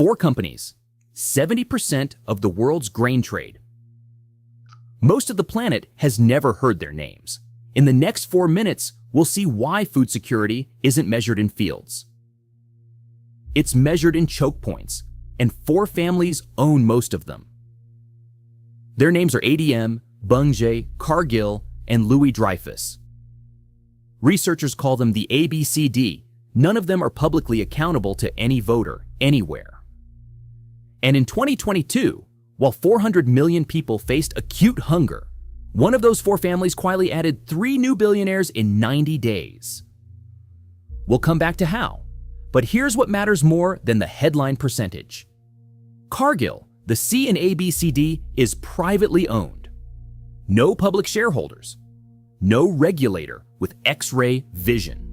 4 companies, 70% of the world's grain trade. Most of the planet has never heard their names. In the next 4 minutes, we'll see why food security isn't measured in fields. It's measured in choke points, and 4 families own most of them. Their names are ADM, Bunge, Cargill, and Louis Dreyfus. Researchers call them the ABCD. None of them are publicly accountable to any voter, anywhere. And in 2022, while 400 million people faced acute hunger, one of those 4 families quietly added 3 new billionaires in 90 days. We'll come back to how, but here's what matters more than the headline percentage. Cargill, the C in ABCD, is privately owned. No public shareholders. No regulator with X-ray vision.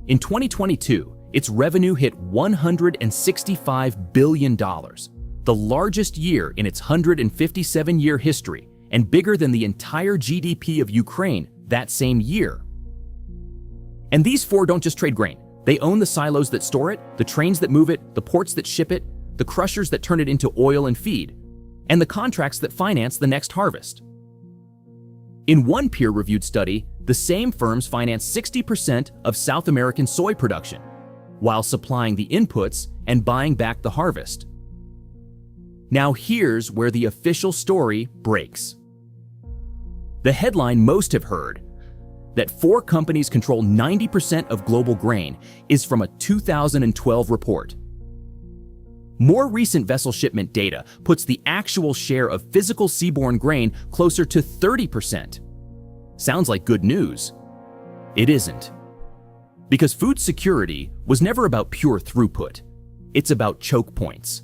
In 2022, its revenue hit $165 billion, the largest year in its 157-year history and bigger than the entire GDP of Ukraine that same year. And these 4 don't just trade grain. They own the silos that store it, the trains that move it, the ports that ship it, the crushers that turn it into oil and feed, and the contracts that finance the next harvest. In one peer-reviewed study, the same firms finance 60% of South American soy production, while supplying the inputs and buying back the harvest. Now here's where the official story breaks. The headline most have heard, that 4 companies control 90% of global grain, is from a 2012 report. More recent vessel shipment data puts the actual share of physical seaborne grain closer to 30%. Sounds like good news. It isn't. Because food security was never about pure throughput. It's about choke points.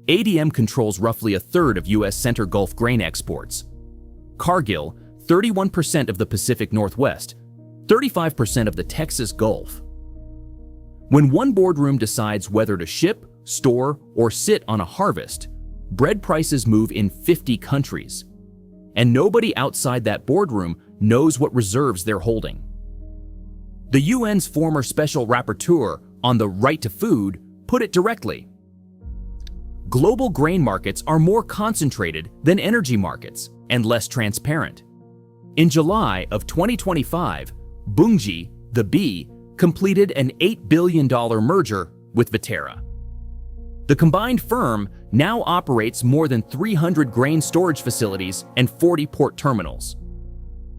ADM controls roughly 1/3 of U.S. Center Gulf grain exports. Cargill, 31% of the Pacific Northwest, 35% of the Texas Gulf. When one boardroom decides whether to ship, store, or sit on a harvest, bread prices move in 50 countries. And nobody outside that boardroom knows what reserves they're holding. The UN's former special rapporteur on the right to food put it directly. Global grain markets are more concentrated than energy markets and less transparent. In July of 2025, Bunge, the B, completed an $8 billion merger with Viterra. The combined firm now operates more than 300 grain storage facilities and 40 port terminals.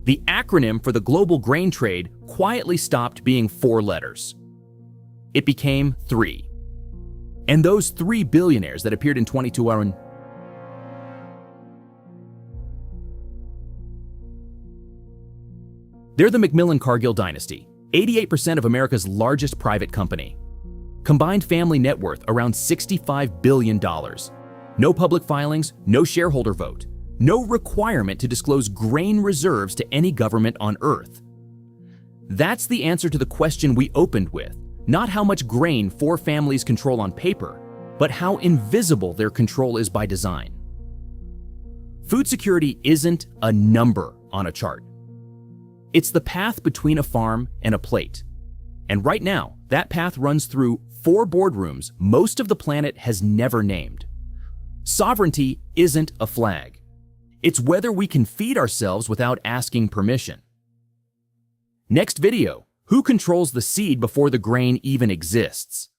The acronym for the global grain trade quietly stopped being 4 letters. It became 3. And those 3 billionaires that appeared in 22 are in They're the MacMillan-Cargill dynasty, 88% of America's largest private company. Combined family net worth around $65 billion. No public filings, no shareholder vote, no requirement to disclose grain reserves to any government on Earth. That's the answer to the question we opened with, not how much grain 4 families control on paper, but how invisible their control is by design. Food security isn't a number on a chart. It's the path between a farm and a plate. And right now, that path runs through 4 boardrooms most of the planet has never named. Sovereignty isn't a flag. It's whether we can feed ourselves without asking permission. Next video, who controls the seed before the grain even exists?